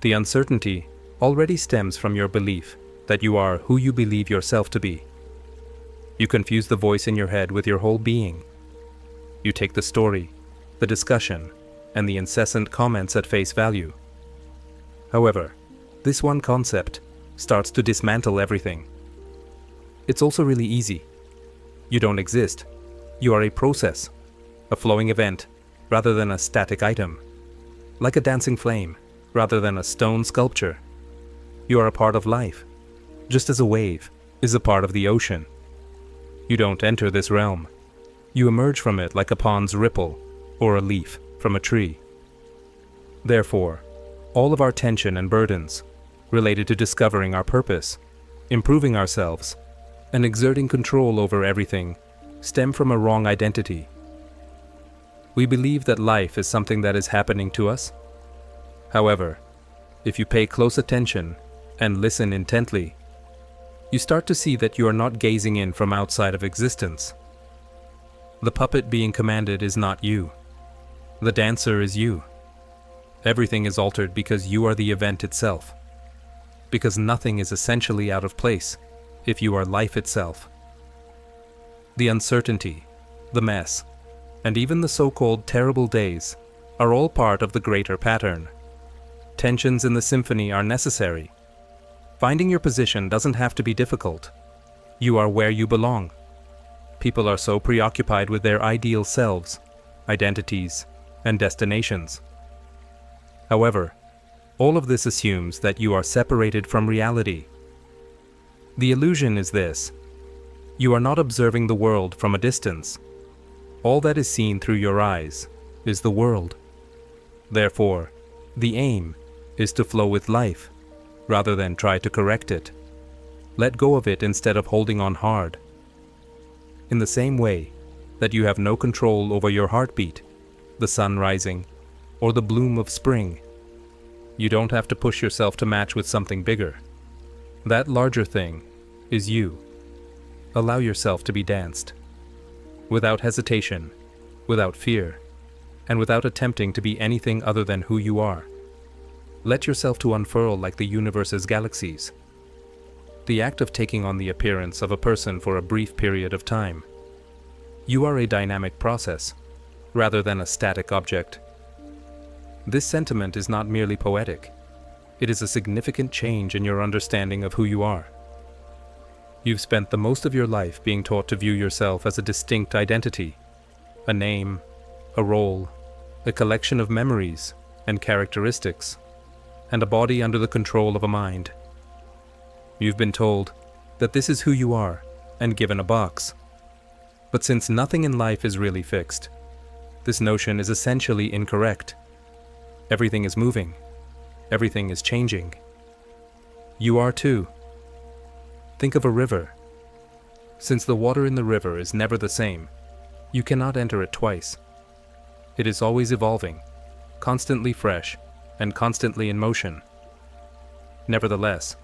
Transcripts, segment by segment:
The uncertainty already stems from your belief that you are who you believe yourself to be. You confuse the voice in your head with your whole being. You take the story, the discussion, and the incessant comments at face value. However, this one concept starts to dismantle everything. It's also really easy. You don't exist. You are a process, a flowing event, rather than a static item. Like a dancing flame, rather than a stone sculpture. You are a part of life, just as a wave is a part of the ocean. You don't enter this realm. You emerge from it like a pond's ripple or a leaf from a tree. Therefore, all of our tension and burdens related to discovering our purpose, improving ourselves, and exerting control over everything stem from a wrong identity. We believe that life is something that is happening to us. However, if you pay close attention and listen intently, you start to see that you are not gazing in from outside of existence. The puppet being commanded is not you. The dancer is you. Everything is altered because you are the event itself. Because nothing is essentially out of place if you are life itself. The uncertainty, the mess, and even the so-called terrible days are all part of the greater pattern. Tensions in the symphony are necessary. Finding your position doesn't have to be difficult. You are where you belong. People are so preoccupied with their ideal selves, identities, and destinations. However, all of this assumes that you are separated from reality. The illusion is this: you are not observing the world from a distance. All that is seen through your eyes is the world. Therefore, the aim is to flow with life, rather than try to correct it. Let go of it instead of holding on hard. In the same way that you have no control over your heartbeat, the sun rising, or the bloom of spring, you don't have to push yourself to match with something bigger. That larger thing is you. Allow yourself to be danced. Without hesitation, without fear, and without attempting to be anything other than who you are. Let yourself to unfurl like the universe's galaxies. The act of taking on the appearance of a person for a brief period of time. You are a dynamic process, rather than a static object. This sentiment is not merely poetic. It is a significant change in your understanding of who you are. You've spent the most of your life being taught to view yourself as a distinct identity, a name, a role, a collection of memories and characteristics, and a body under the control of a mind. You've been told that this is who you are and given a box. But since nothing in life is really fixed, this notion is essentially incorrect. Everything is moving. Everything is changing. You are too. Think of a river. Since the water in the river is never the same, you cannot enter it twice. It is always evolving, constantly fresh, and constantly in motion. Nevertheless,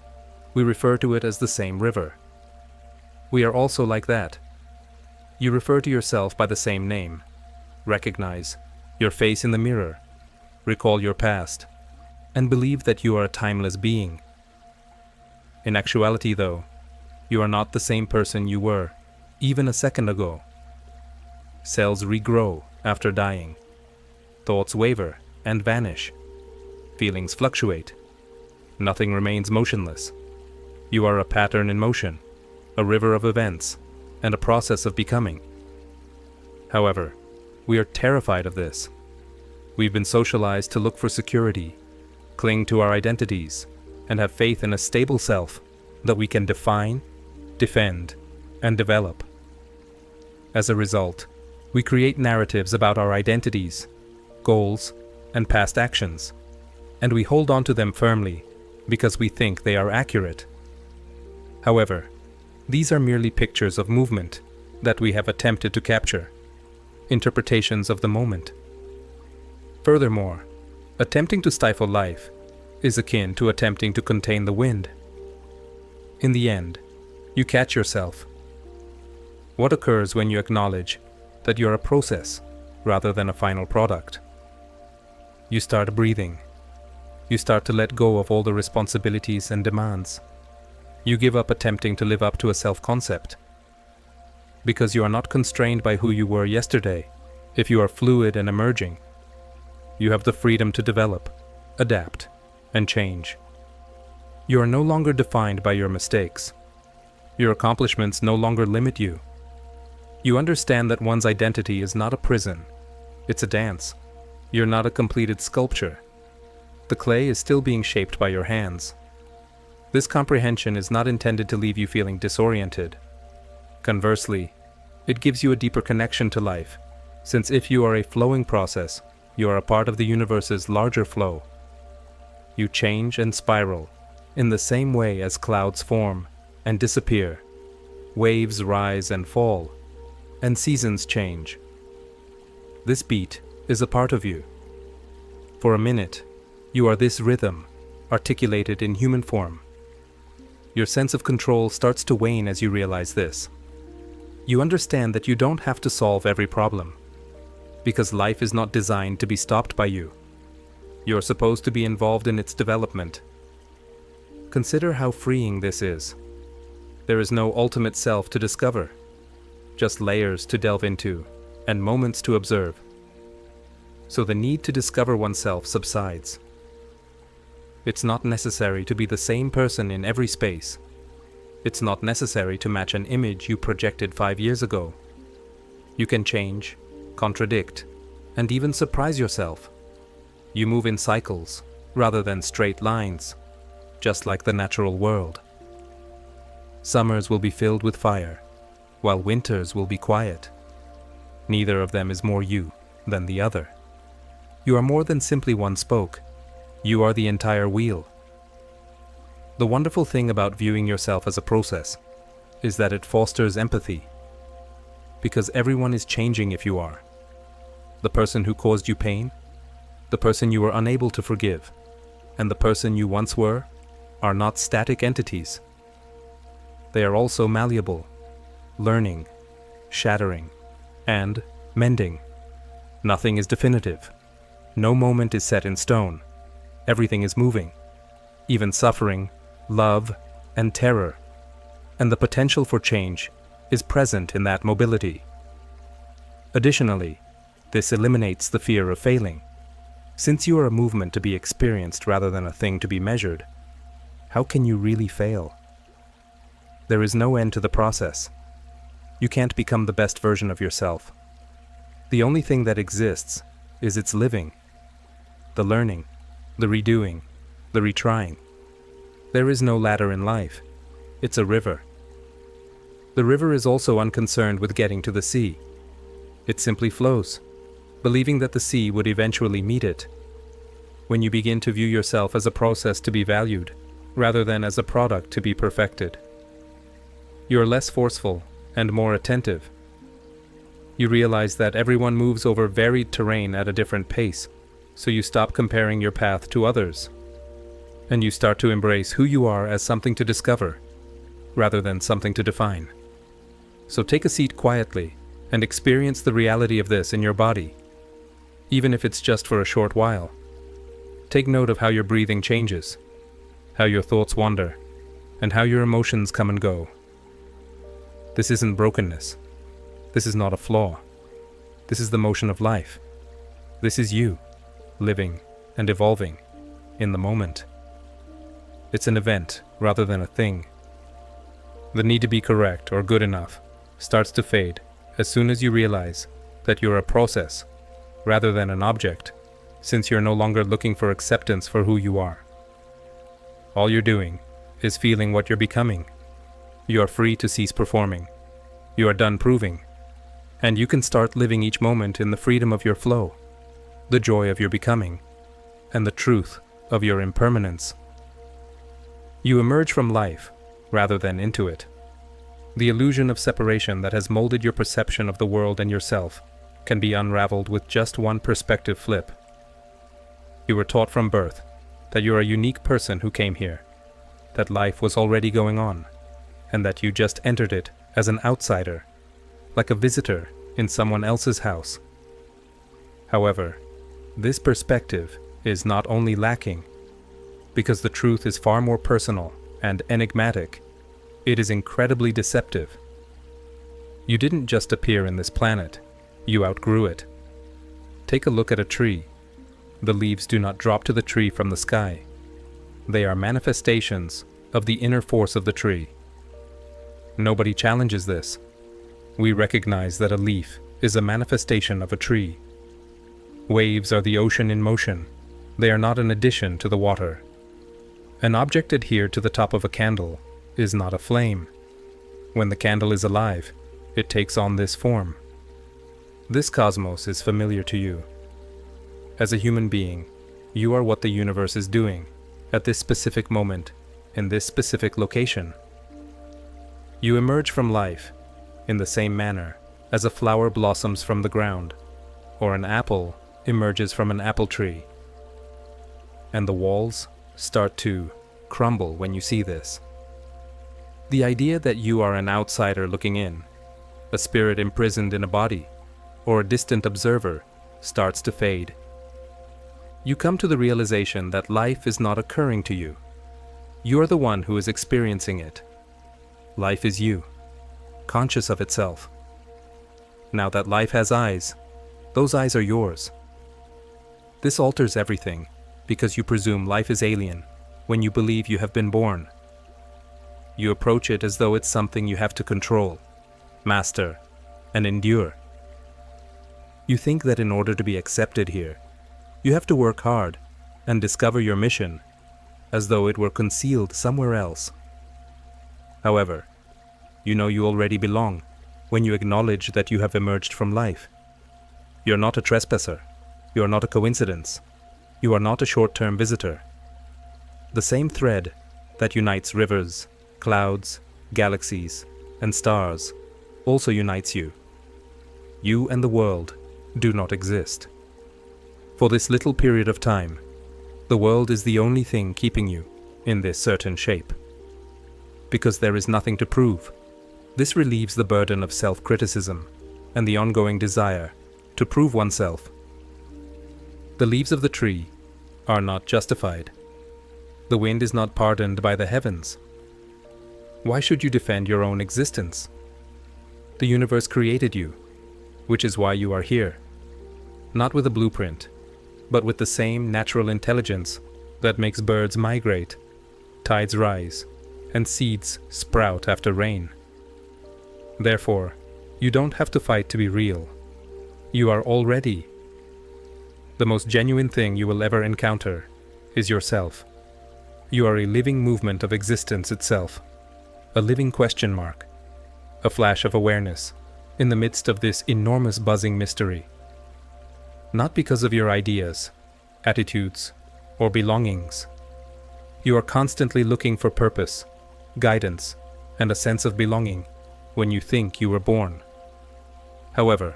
we refer to it as the same river. We are also like that. You refer to yourself by the same name. Recognize your face in the mirror. Recall your past, and believe that you are a timeless being. In actuality, though, you are not the same person you were even a second ago. Cells regrow after dying. Thoughts waver and vanish. Feelings fluctuate. Nothing remains motionless. You are a pattern in motion, a river of events, and a process of becoming. However, we are terrified of this. We've been socialized to look for security, cling to our identities, and have faith in a stable self that we can define, defend, and develop. As a result, we create narratives about our identities, goals, and past actions, and we hold on to them firmly because we think they are accurate. However, these are merely pictures of movement that we have attempted to capture, interpretations of the moment. Furthermore, attempting to stifle life is akin to attempting to contain the wind. In the end, you catch yourself. What occurs when you acknowledge that you're a process rather than a final product? You start breathing. You start to let go of all the responsibilities and demands. You give up attempting to live up to a self-concept. Because you are not constrained by who you were yesterday, if you are fluid and emerging, you have the freedom to develop, adapt, and change. You are no longer defined by your mistakes. Your accomplishments no longer limit you. You understand that one's identity is not a prison, it's a dance. You're not a completed sculpture. The clay is still being shaped by your hands. This comprehension is not intended to leave you feeling disoriented. Conversely, it gives you a deeper connection to life, since if you are a flowing process, you are a part of the universe's larger flow. You change and spiral, in the same way as clouds form and disappear, waves rise and fall, and seasons change. This beat is a part of you. For a minute, you are this rhythm, articulated in human form. Your sense of control starts to wane as you realize this. You understand that you don't have to solve every problem, because life is not designed to be stopped by you. You're supposed to be involved in its development. Consider how freeing this is. There is no ultimate self to discover, just layers to delve into, and moments to observe. So the need to discover oneself subsides. It's not necessary to be the same person in every space. It's not necessary to match an image you projected 5 years ago. You can change, contradict, and even surprise yourself. You move in cycles, rather than straight lines, just like the natural world. Summers will be filled with fire, while winters will be quiet. Neither of them is more you than the other. You are more than simply one spoke. You are the entire wheel. The wonderful thing about viewing yourself as a process is that it fosters empathy. Because everyone is changing if you are. The person who caused you pain, the person you were unable to forgive, and the person you once were are not static entities. They are also malleable, learning, shattering, and mending. Nothing is definitive. No moment is set in stone. Everything is moving, even suffering, love, and terror, and the potential for change is present in that mobility. Additionally, this eliminates the fear of failing. Since you are a movement to be experienced rather than a thing to be measured, how can you really fail? There is no end to the process. You can't become the best version of yourself. The only thing that exists is its living, the learning, the redoing, the retrying. There is no ladder in life. It's a river. The river is also unconcerned with getting to the sea. It simply flows, believing that the sea would eventually meet it. When you begin to view yourself as a process to be valued, rather than as a product to be perfected, you are less forceful and more attentive. You realize that everyone moves over varied terrain at a different pace, so you stop comparing your path to others, and you start to embrace who you are as something to discover, rather than something to define. So take a seat quietly and experience the reality of this in your body, even if it's just for a short while. Take note of how your breathing changes, how your thoughts wander, and how your emotions come and go. This isn't brokenness. This is not a flaw. This is the motion of life. This is you, living and evolving in the moment. It's an event rather than a thing. The need to be correct or good enough starts to fade as soon as you realize that you're a process rather than an object, since you're no longer looking for acceptance for who you are. All you're doing is feeling what you're becoming. You are free to cease performing. You are done proving. And you can start living each moment in the freedom of your flow, the joy of your becoming, and the truth of your impermanence. You emerge from life rather than into it. The illusion of separation that has molded your perception of the world and yourself can be unraveled with just one perspective flip. You were taught from birth that you're a unique person who came here, that life was already going on, and that you just entered it as an outsider, like a visitor in someone else's house. However, this perspective is not only lacking, because the truth is far more personal and enigmatic. It is incredibly deceptive. You didn't just appear in this planet, you outgrew it. Take a look at a tree. The leaves do not drop to the tree from the sky. They are manifestations of the inner force of the tree. Nobody challenges this. We recognize that a leaf is a manifestation of a tree. Waves are the ocean in motion. They are not an addition to the water. An object adhered to the top of a candle is not a flame. When the candle is alive, it takes on this form. This cosmos is familiar to you. As a human being, you are what the universe is doing at this specific moment, in this specific location. You emerge from life in the same manner as a flower blossoms from the ground, or an apple emerges from an apple tree. And the walls start to crumble when you see this. The idea that you are an outsider looking in, a spirit imprisoned in a body, or a distant observer, starts to fade. You come to the realization that life is not occurring to you. You are the one who is experiencing it. Life is you, conscious of itself. Now that life has eyes, those eyes are yours. This alters everything because you presume life is alien when you believe you have been born. You approach it as though it's something you have to control, master, and endure. You think that in order to be accepted here, you have to work hard and discover your mission as though it were concealed somewhere else. However, you know you already belong when you acknowledge that you have emerged from life. You're not a trespasser. You are not a coincidence. You are not a short-term visitor. The same thread that unites rivers, clouds, galaxies, and stars also unites you. You and the world do not exist. For this little period of time, the world is the only thing keeping you in this certain shape. Because there is nothing to prove, this relieves the burden of self-criticism and the ongoing desire to prove oneself. The leaves of the tree are not justified. The wind is not pardoned by the heavens. Why should you defend your own existence? The universe created you, which is why you are here. Not with a blueprint, but with the same natural intelligence that makes birds migrate, tides rise, and seeds sprout after rain. Therefore, you don't have to fight to be real. You are already. The most genuine thing you will ever encounter is yourself. You are a living movement of existence itself, a living question mark, a flash of awareness in the midst of this enormous buzzing mystery. Not because of your ideas, attitudes, or belongings. You are constantly looking for purpose, guidance, and a sense of belonging when you think you were born. However,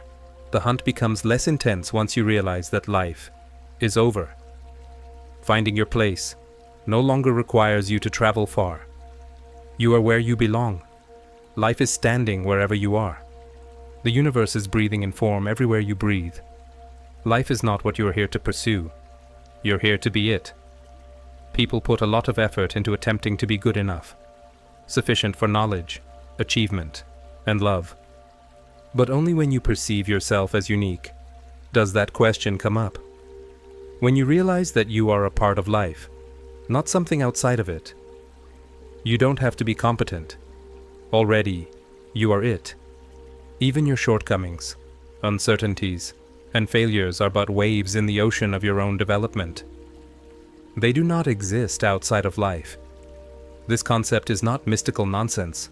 the hunt becomes less intense once you realize that life is over. Finding your place no longer requires you to travel far. You are where you belong. Life is standing wherever you are. The universe is breathing in form everywhere you breathe. Life is not what you are here to pursue. You're here to be it. People put a lot of effort into attempting to be good enough, sufficient for knowledge, achievement, and love. But only when you perceive yourself as unique does that question come up. When you realize that you are a part of life, not something outside of it. You don't have to be competent. Already, you are it. Even your shortcomings, uncertainties, and failures are but waves in the ocean of your own development. They do not exist outside of life. This concept is not mystical nonsense.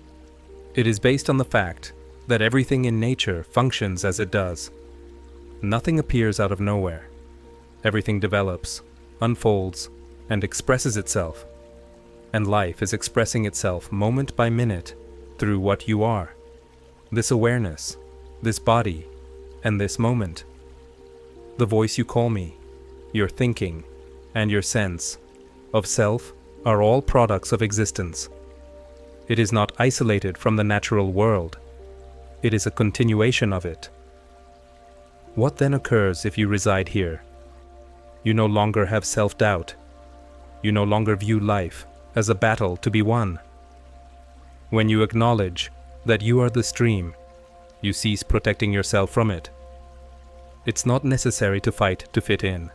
It is based on the fact that everything in nature functions as it does. Nothing appears out of nowhere. Everything develops, unfolds, and expresses itself. And life is expressing itself moment by minute through what you are. This awareness, this body, and this moment. The voice you call me, your thinking, and your sense of self are all products of existence. It is not isolated from the natural world. It is a continuation of it. What then occurs if you reside here? You no longer have self-doubt. You no longer view life as a battle to be won. When you acknowledge that you are the stream, you cease protecting yourself from it. It's not necessary to fight to fit in.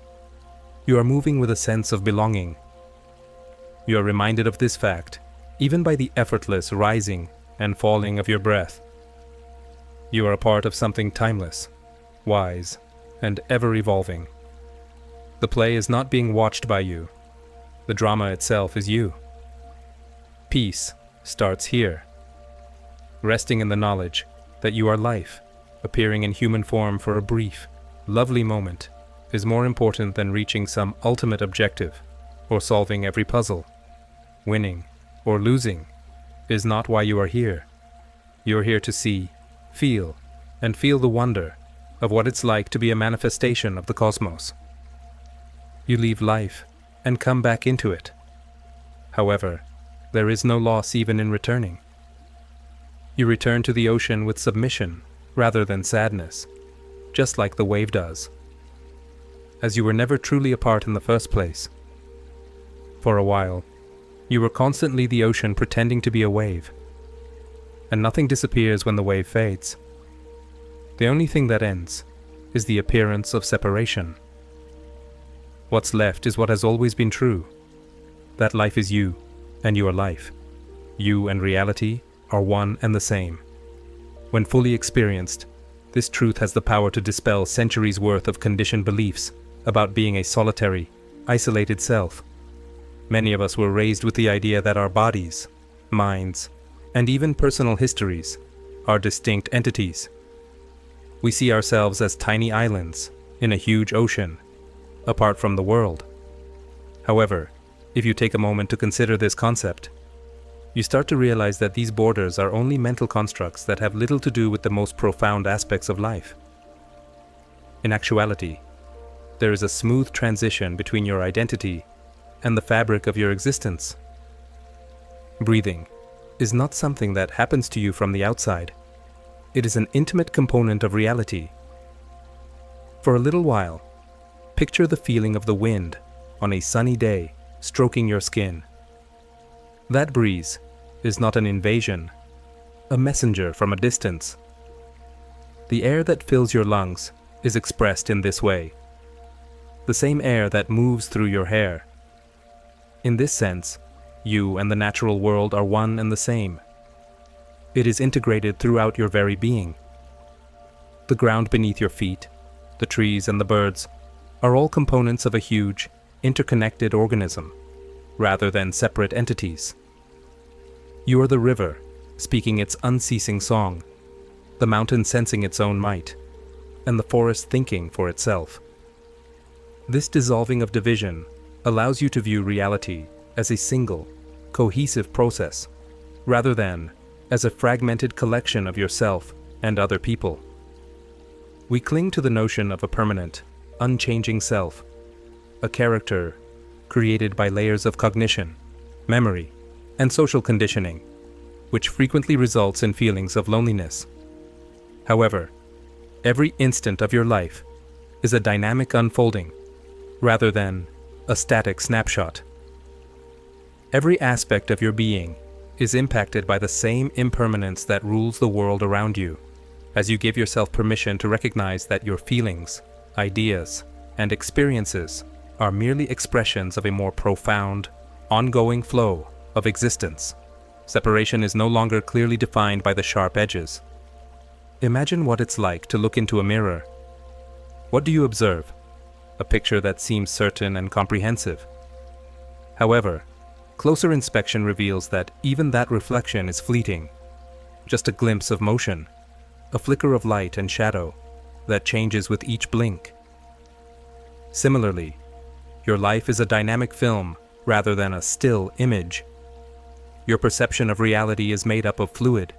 You are moving with a sense of belonging. You are reminded of this fact, even by the effortless rising and falling of your breath. You are a part of something timeless, wise, and ever-evolving. The play is not being watched by you. The drama itself is you. Peace starts here, resting in the knowledge that you are life, appearing in human form for a brief, lovely moment, is more important than reaching some ultimate objective or solving every puzzle. Winning or losing is not why you are here. You are here to see, feel, and feel the wonder of what it's like to be a manifestation of the cosmos. You leave life and come back into it. However, there is no loss even in returning. You return to the ocean with submission rather than sadness, just like the wave does, as you were never truly apart in the first place. For a while, you were constantly the ocean pretending to be a wave, and nothing disappears when the wave fades. The only thing that ends is the appearance of separation. What's left is what has always been true, that life is you, and you are life. You and reality are one and the same. When fully experienced, this truth has the power to dispel centuries' worth of conditioned beliefs about being a solitary, isolated self. Many of us were raised with the idea that our bodies, minds, and even personal histories are distinct entities. We see ourselves as tiny islands in a huge ocean, apart from the world. However, if you take a moment to consider this concept, you start to realize that these borders are only mental constructs that have little to do with the most profound aspects of life. In actuality, there is a smooth transition between your identity and the fabric of your existence. Breathing is not something that happens to you from the outside. It is an intimate component of reality. For a little while, picture the feeling of the wind on a sunny day stroking your skin. That breeze is not an invasion, a messenger from a distance. The air that fills your lungs is expressed in this way, the same air that moves through your hair. In this sense, you and the natural world are one and the same. It is integrated throughout your very being. The ground beneath your feet, the trees and the birds, are all components of a huge, interconnected organism, rather than separate entities. You are the river, speaking its unceasing song, the mountain sensing its own might, and the forest thinking for itself. This dissolving of division allows you to view reality as a single, cohesive process, rather than as a fragmented collection of yourself and other people. We cling to the notion of a permanent, unchanging self, a character created by layers of cognition, memory, and social conditioning, which frequently results in feelings of loneliness. However, every instant of your life is a dynamic unfolding, rather than a static snapshot. Every aspect of your being is impacted by the same impermanence that rules the world around you, as you give yourself permission to recognize that your feelings, ideas, and experiences are merely expressions of a more profound, ongoing flow of existence. Separation is no longer clearly defined by the sharp edges. Imagine what it's like to look into a mirror. What do you observe? A picture that seems certain and comprehensive. However, closer inspection reveals that even that reflection is fleeting, just a glimpse of motion, a flicker of light and shadow that changes with each blink. Similarly, your life is a dynamic film rather than a still image. Your perception of reality is made up of fluid,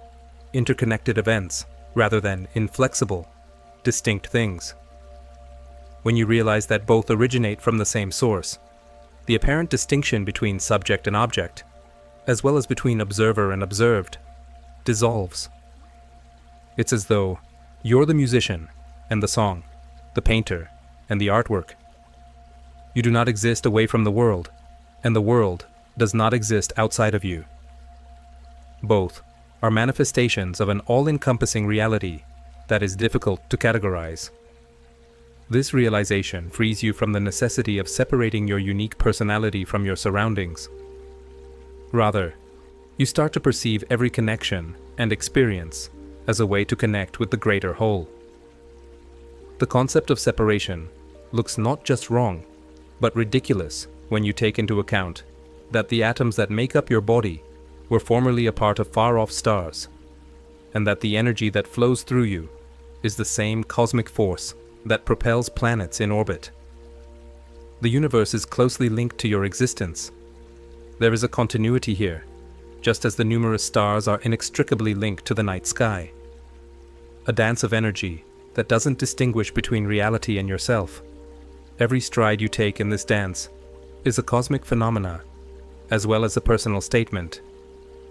interconnected events rather than inflexible, distinct things. When you realize that both originate from the same source, the apparent distinction between subject and object, as well as between observer and observed, dissolves. It's as though you're the musician and the song, the painter and the artwork. You do not exist away from the world. and the world does not exist outside of you. Both are manifestations of an all-encompassing reality that is difficult to categorize. This realization frees you from the necessity of separating your unique personality from your surroundings. Rather, you start to perceive every connection and experience as a way to connect with the greater whole. The concept of separation looks not just wrong, but ridiculous when you take into account that the atoms that make up your body were formerly a part of far-off stars, and that the energy that flows through you is the same cosmic force that propels planets in orbit. The universe is closely linked to your existence. There is a continuity here, just as the numerous stars are inextricably linked to the night sky. A dance of energy that doesn't distinguish between reality and yourself. Every stride you take in this dance is a cosmic phenomena, as well as a personal statement.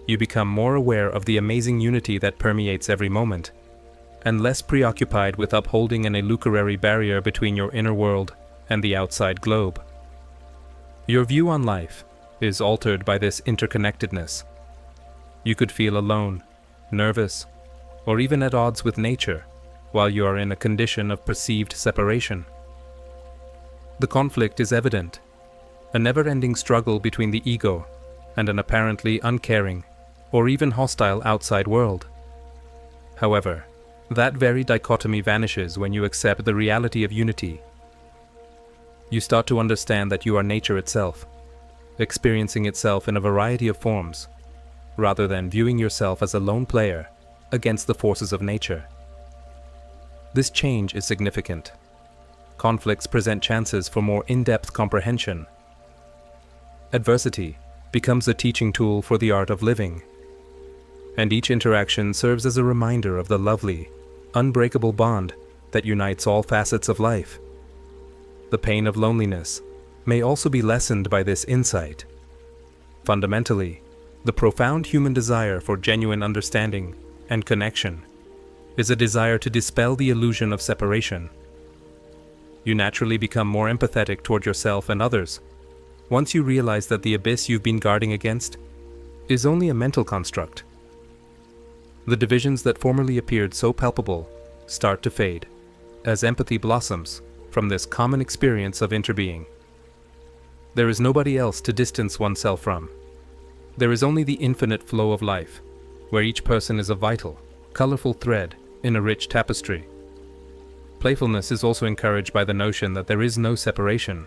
You become more aware of the amazing unity that permeates every moment, and less preoccupied with upholding an illusory barrier between your inner world and the outside globe. Your view on life is altered by this interconnectedness. You could feel alone, nervous, or even at odds with nature while you are in a condition of perceived separation. The conflict is evident, a never-ending struggle between the ego and an apparently uncaring or even hostile outside world. However, that very dichotomy vanishes when you accept the reality of unity. You start to understand that you are nature itself, experiencing itself in a variety of forms, rather than viewing yourself as a lone player against the forces of nature. This change is significant. Conflicts present chances for more in-depth comprehension. Adversity becomes a teaching tool for the art of living, and each interaction serves as a reminder of the lovely, unbreakable bond that unites all facets of life. The pain of loneliness may also be lessened by this insight. Fundamentally, the profound human desire for genuine understanding and connection is a desire to dispel the illusion of separation. You naturally become more empathetic toward yourself and others once you realize that the abyss you've been guarding against is only a mental construct. The divisions that formerly appeared so palpable start to fade as empathy blossoms from this common experience of interbeing. There is nobody else to distance oneself from. There is only the infinite flow of life, where each person is a vital, colorful thread in a rich tapestry. Playfulness is also encouraged by the notion that there is no separation.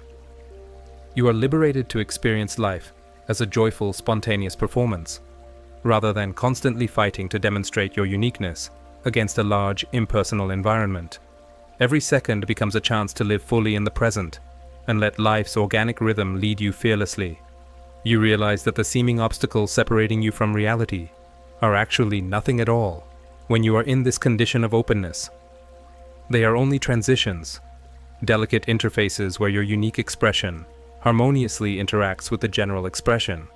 You are liberated to experience life as a joyful, spontaneous performance, rather than constantly fighting to demonstrate your uniqueness against a large, impersonal environment. Every second becomes a chance to live fully in the present and let life's organic rhythm lead you fearlessly. You realize that the seeming obstacles separating you from reality are actually nothing at all when you are in this condition of openness. They are only transitions, delicate interfaces where your unique expression harmoniously interacts with the general expression.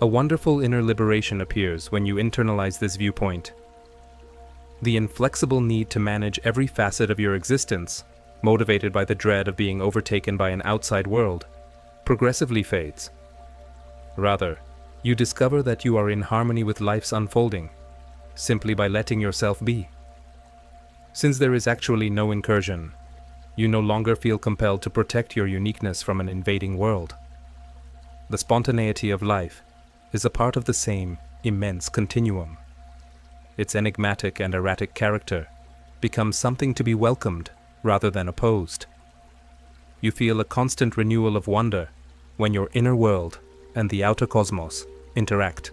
A wonderful inner liberation appears when you internalize this viewpoint. The inflexible need to manage every facet of your existence, motivated by the dread of being overtaken by an outside world, progressively fades. Rather, you discover that you are in harmony with life's unfolding, simply by letting yourself be. Since there is actually no incursion, you no longer feel compelled to protect your uniqueness from an invading world. The spontaneity of life is a part of the same immense continuum. Its enigmatic and erratic character becomes something to be welcomed rather than opposed. You feel a constant renewal of wonder when your inner world and the outer cosmos interact.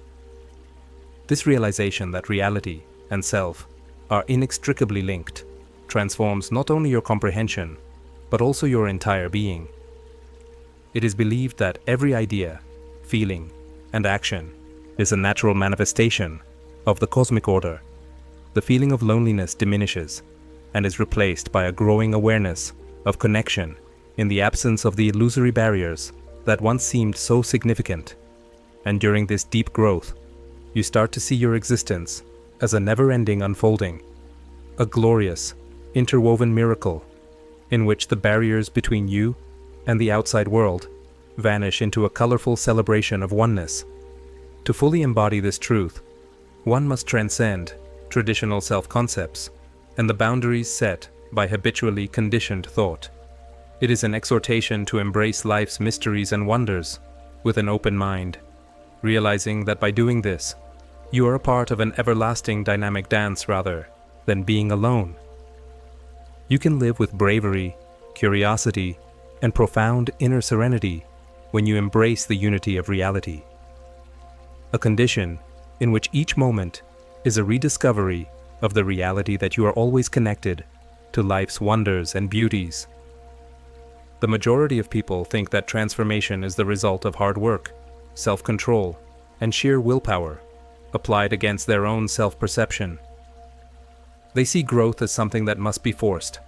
This realization that reality and self are inextricably linked transforms not only your comprehension, but also your entire being. It is believed that every idea, feeling, and action is a natural manifestation of the cosmic order. The feeling of loneliness diminishes and is replaced by a growing awareness of connection in the absence of the illusory barriers that once seemed so significant. And during this deep growth, you start to see your existence as a never-ending unfolding, a glorious, interwoven miracle in which the barriers between you and the outside world vanish into a colorful celebration of oneness. To fully embody this truth, one must transcend traditional self-concepts and the boundaries set by habitually conditioned thought. It is an exhortation to embrace life's mysteries and wonders with an open mind, realizing that by doing this, you are a part of an everlasting dynamic dance rather than being alone. You can live with bravery, curiosity, and profound inner serenity when you embrace the unity of reality. A condition in which each moment is a rediscovery of the reality that you are always connected to life's wonders and beauties. The majority of people think that transformation is the result of hard work, self-control, and sheer willpower applied against their own self-perception. They see growth as something that must be forced,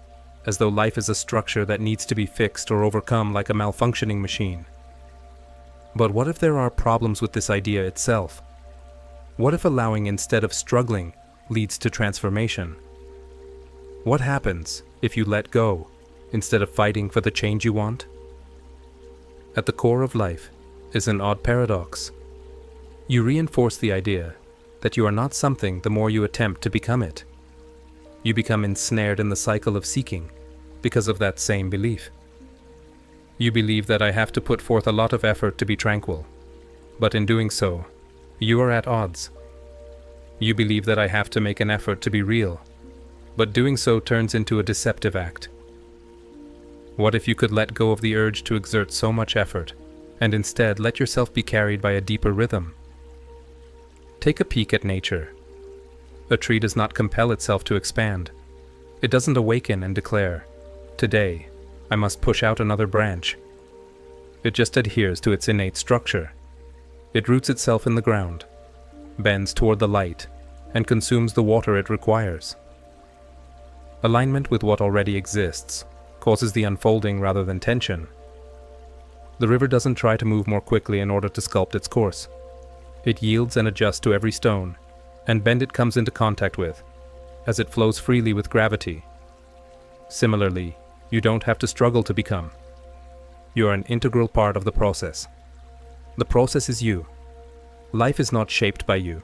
as though life is a structure that needs to be fixed or overcome like a malfunctioning machine. But what if there are problems with this idea itself? What if allowing instead of struggling leads to transformation? What happens if you let go instead of fighting for the change you want? At the core of life is an odd paradox. You reinforce the idea that you are not something the more you attempt to become it. You become ensnared in the cycle of seeking because of that same belief. You believe that I have to put forth a lot of effort to be tranquil, but in doing so, you are at odds. You believe that I have to make an effort to be real, but doing so turns into a deceptive act. What if you could let go of the urge to exert so much effort, and instead let yourself be carried by a deeper rhythm? Take a peek at nature. A tree does not compel itself to expand. It doesn't awaken and declare, "Today, I must push out another branch." It just adheres to its innate structure. It roots itself in the ground, bends toward the light, and consumes the water it requires. Alignment with what already exists causes the unfolding rather than tension. The river doesn't try to move more quickly in order to sculpt its course. It yields and adjusts to every stone and bend it comes into contact with, as it flows freely with gravity. Similarly, you don't have to struggle to become. You are an integral part of the process. The process is you. Life is not shaped by you.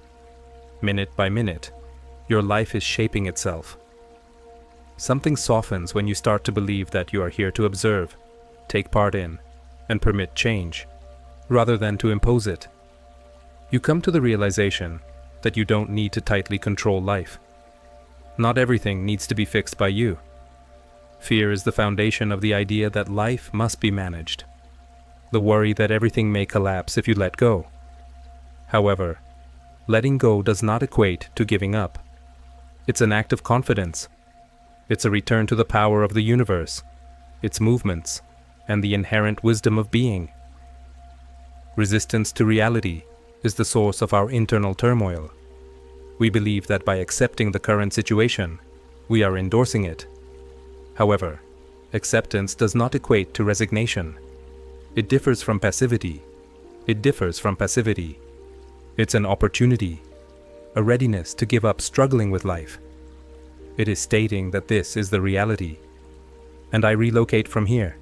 Minute by minute, your life is shaping itself. Something softens when you start to believe that you are here to observe, take part in, and permit change, rather than to impose it. You come to the realization that you don't need to tightly control life. Not everything needs to be fixed by you. Fear is the foundation of the idea that life must be managed. The worry that everything may collapse if you let go. However, letting go does not equate to giving up. It's an act of confidence. It's a return to the power of the universe, its movements, and the inherent wisdom of being. Resistance to reality is the source of our internal turmoil. We believe that by accepting the current situation, we are endorsing it. However, acceptance does not equate to resignation. It differs from passivity. It's an opportunity, a readiness to give up struggling with life. It is stating that this is the reality, and I relocate from here.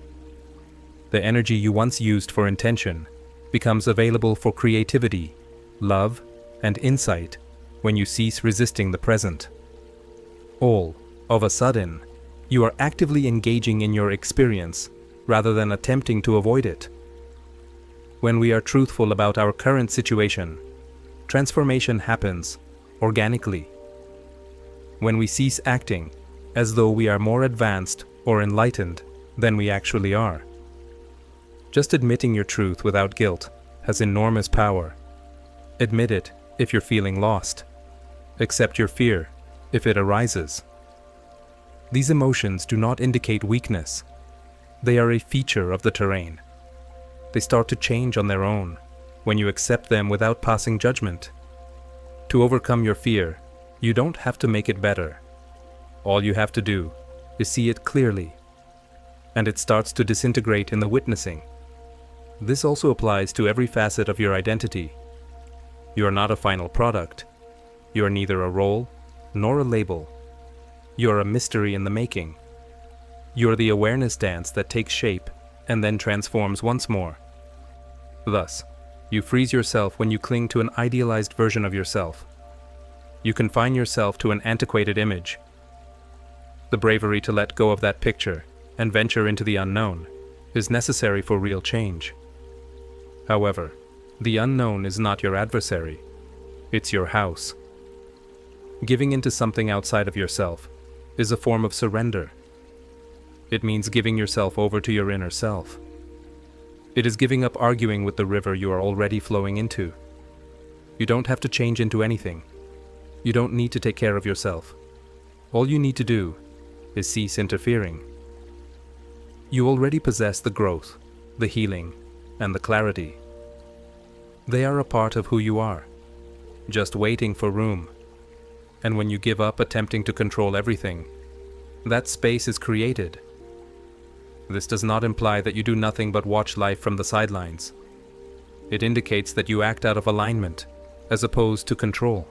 The energy you once used for intention becomes available for creativity, love, and insight when you cease resisting the present. All of a sudden, you are actively engaging in your experience rather than attempting to avoid it. When we are truthful about our current situation, transformation happens organically. When we cease acting as though we are more advanced or enlightened than we actually are. Just admitting your truth without guilt has enormous power. Admit it if you're feeling lost. Accept your fear if it arises. These emotions do not indicate weakness. They are a feature of the terrain. They start to change on their own when you accept them without passing judgment. To overcome your fear, you don't have to make it better. All you have to do is see it clearly, and it starts to disintegrate in the witnessing. This also applies to every facet of your identity. You are not a final product. You are neither a role nor a label. You are a mystery in the making. You are the awareness dance that takes shape and then transforms once more Thus, you freeze yourself when you cling to an idealized version of yourself. You confine yourself to an antiquated image. The bravery to let go of that picture and venture into the unknown is necessary for real change. However, the unknown is not your adversary. It's your house. Giving into something outside of yourself is a form of surrender. It means giving yourself over to your inner self. It is giving up arguing with the river you are already flowing into. You don't have to change into anything. You don't need to take care of yourself. All you need to do is cease interfering. You already possess the growth, the healing, and the clarity. They are a part of who you are, just waiting for room. And when you give up attempting to control everything, that space is created. This does not imply that you do nothing but watch life from the sidelines. It indicates that you act out of alignment, as opposed to control.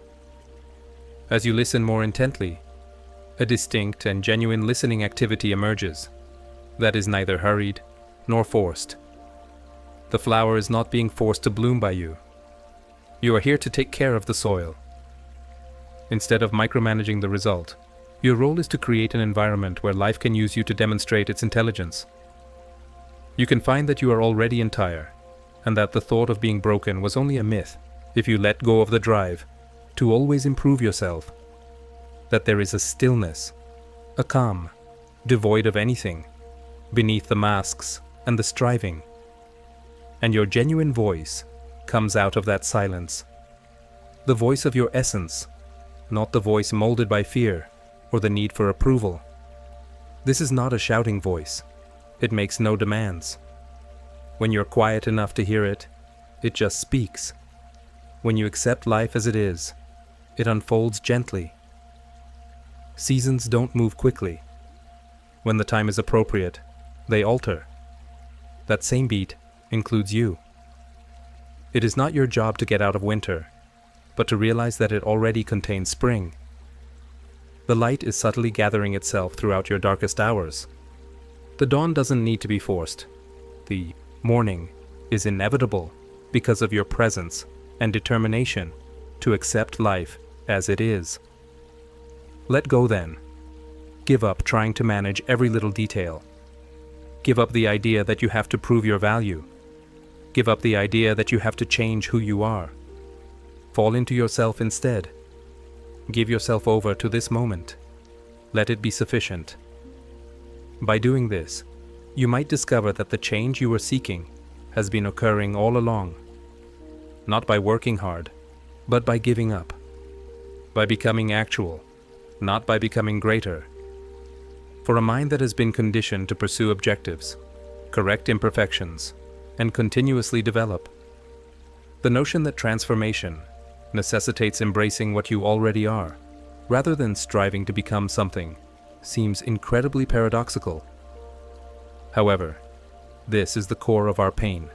As you listen more intently, a distinct and genuine listening activity emerges that is neither hurried nor forced. The flower is not being forced to bloom by you. You are here to take care of the soil. Instead of micromanaging the result, your role is to create an environment where life can use you to demonstrate its intelligence. You can find that you are already entire, and that the thought of being broken was only a myth if you let go of the drive to always improve yourself. That there is a stillness, a calm, devoid of anything, beneath the masks and the striving. And your genuine voice comes out of that silence. The voice of your essence, not the voice molded by fear or the need for approval. This is not a shouting voice. It makes no demands. When you're quiet enough to hear it, it just speaks. When you accept life as it is, it unfolds gently. Seasons don't move quickly. When the time is appropriate, they alter. That same beat includes you. It is not your job to get out of winter, but to realize that it already contains spring. The light is subtly gathering itself throughout your darkest hours. The dawn doesn't need to be forced. The morning is inevitable because of your presence and determination to accept life as it is. Let go then. Give up trying to manage every little detail. Give up the idea that you have to prove your value. Give up the idea that you have to change who you are. Fall into yourself instead. Give yourself over to this moment. Let it be sufficient. By doing this, you might discover that the change you were seeking has been occurring all along. Not by working hard, but by giving up. By becoming actual, not by becoming greater. For a mind that has been conditioned to pursue objectives, correct imperfections, and continuously develop, the notion that transformation necessitates embracing what you already are, rather than striving to become something, seems incredibly paradoxical. However, this is the core of our pain.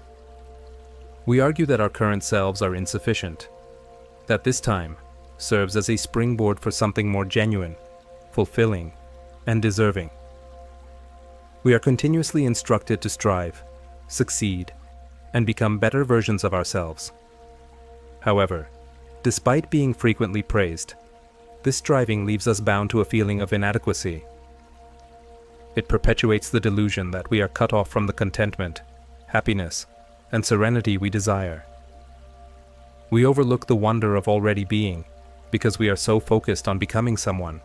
We argue that our current selves are insufficient, that this time serves as a springboard for something more genuine, fulfilling, and deserving. We are continuously instructed to strive, succeed, and become better versions of ourselves. However, despite being frequently praised, this striving leaves us bound to a feeling of inadequacy. It perpetuates the delusion that we are cut off from the contentment, happiness, and serenity we desire. We overlook the wonder of already being because we are so focused on becoming someone.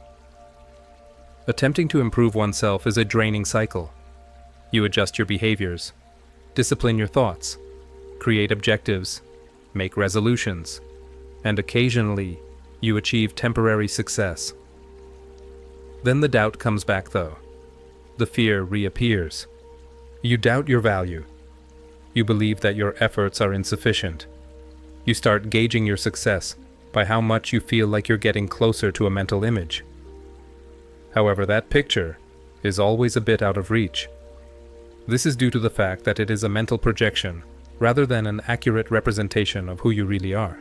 Attempting to improve oneself is a draining cycle. You adjust your behaviors, discipline your thoughts, create objectives, make resolutions, and occasionally you achieve temporary success. Then the doubt comes back though. The fear reappears. You doubt your value. You believe that your efforts are insufficient. You start gauging your success by how much you feel like you're getting closer to a mental image. However, that picture is always a bit out of reach. This is due to the fact that it is a mental projection rather than an accurate representation of who you really are.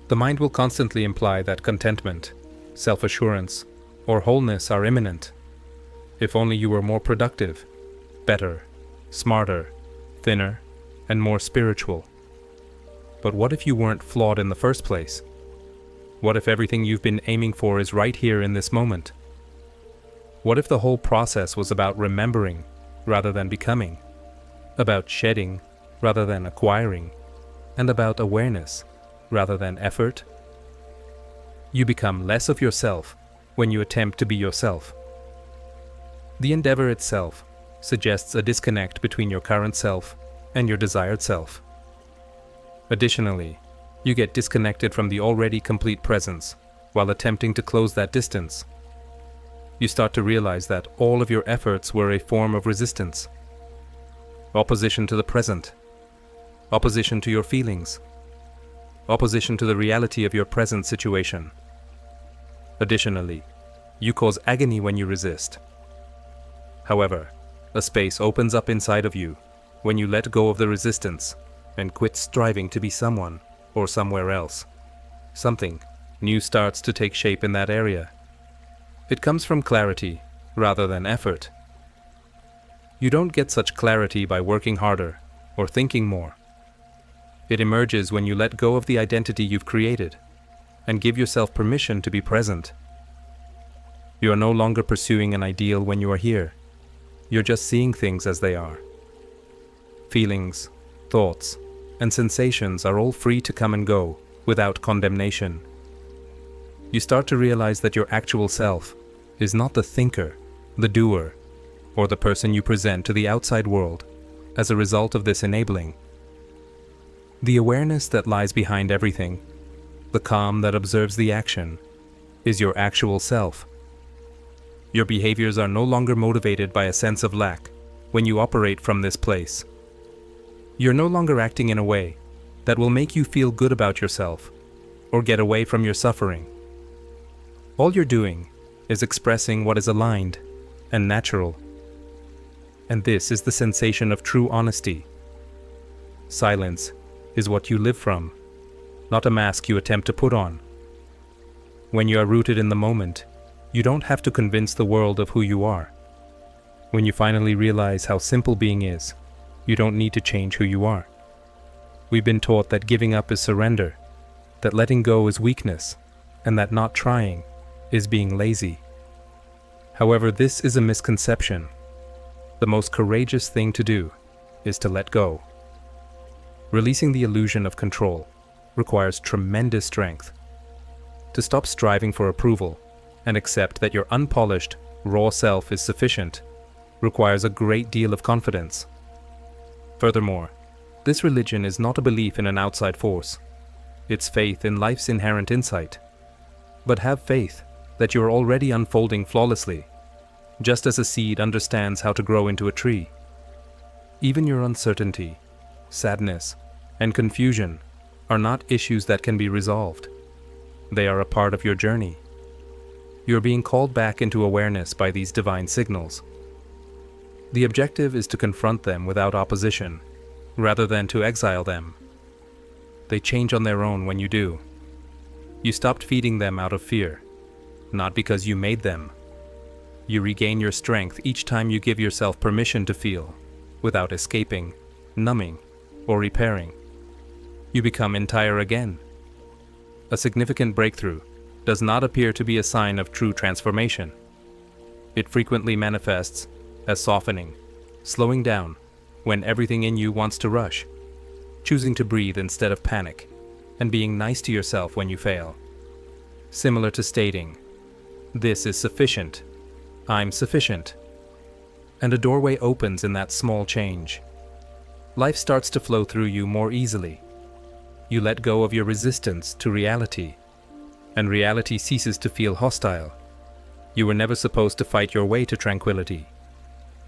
The mind will constantly imply that contentment, self-assurance, or wholeness are imminent. If only you were more productive, better, smarter, thinner, and more spiritual. But what if you weren't flawed in the first place? What if everything you've been aiming for is right here in this moment? What if the whole process was about remembering rather than becoming, about shedding rather than acquiring, and about awareness rather than effort? You become less of yourself when you attempt to be yourself. The endeavor itself suggests a disconnect between your current self and your desired self. Additionally, you get disconnected from the already complete presence while attempting to close that distance. You start to realize that all of your efforts were a form of resistance. Opposition to the present. Opposition to your feelings. Opposition to the reality of your present situation. Additionally, you cause agony when you resist. However, a space opens up inside of you when you let go of the resistance and quit striving to be someone or somewhere else. Something new starts to take shape in that area. It comes from clarity rather than effort. You don't get such clarity by working harder or thinking more. It emerges when you let go of the identity you've created and give yourself permission to be present. You are no longer pursuing an ideal when you are here. You're just seeing things as they are. Feelings, thoughts, and sensations are all free to come and go without condemnation. You start to realize that your actual self is not the thinker, the doer, or the person you present to the outside world as a result of this enabling. The awareness that lies behind everything, the calm that observes the action, is your actual self. Your behaviors are no longer motivated by a sense of lack when you operate from this place. You're no longer acting in a way that will make you feel good about yourself or get away from your suffering. All you're doing is expressing what is aligned and natural. And this is the sensation of true honesty. Silence is what you live from, not a mask you attempt to put on. When you are rooted in the moment, you don't have to convince the world of who you are. When you finally realize how simple being is, you don't need to change who you are. We've been taught that giving up is surrender, that letting go is weakness, and that not trying is being lazy. However, this is a misconception. The most courageous thing to do is to let go. Releasing the illusion of control requires tremendous strength. To stop striving for approval and accept that your unpolished, raw self is sufficient requires a great deal of confidence. Furthermore, this religion is not a belief in an outside force. It's faith in life's inherent insight. But have faith that you are already unfolding flawlessly, just as a seed understands how to grow into a tree. Even your uncertainty, sadness, and confusion are not issues that can be resolved. They are a part of your journey. You're being called back into awareness by these divine signals. The objective is to confront them without opposition, rather than to exile them. They change on their own when you do. You stopped feeding them out of fear, not because you made them. You regain your strength each time you give yourself permission to feel, without escaping, numbing, or repairing. You become entire again. A significant breakthrough does not appear to be a sign of true transformation. It frequently manifests as softening, slowing down when everything in you wants to rush, choosing to breathe instead of panic, and being nice to yourself when you fail. Similar to stating, "This is sufficient. I'm sufficient." And a doorway opens in that small change. Life starts to flow through you more easily. You let go of your resistance to reality, and reality ceases to feel hostile. You were never supposed to fight your way to tranquility.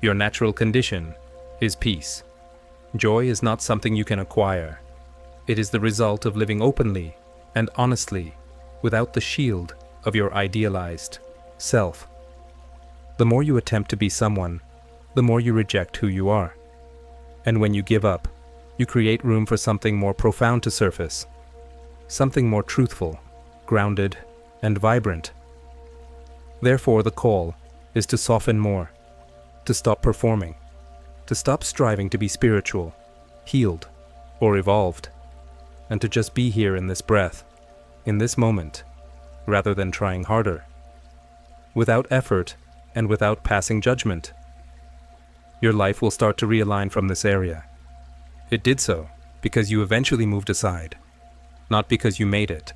Your natural condition is peace. Joy is not something you can acquire. It is the result of living openly and honestly, without the shield of your idealized self. The more you attempt to be someone, the more you reject who you are. And when you give up, you create room for something more profound to surface, something more truthful, grounded, and vibrant. Therefore, the call is to soften more, to stop performing, to stop striving to be spiritual, healed, or evolved, and to just be here in this breath, in this moment, rather than trying harder, without effort and without passing judgment. Your life will start to realign from this area. It did so because you eventually moved aside, not because you made it.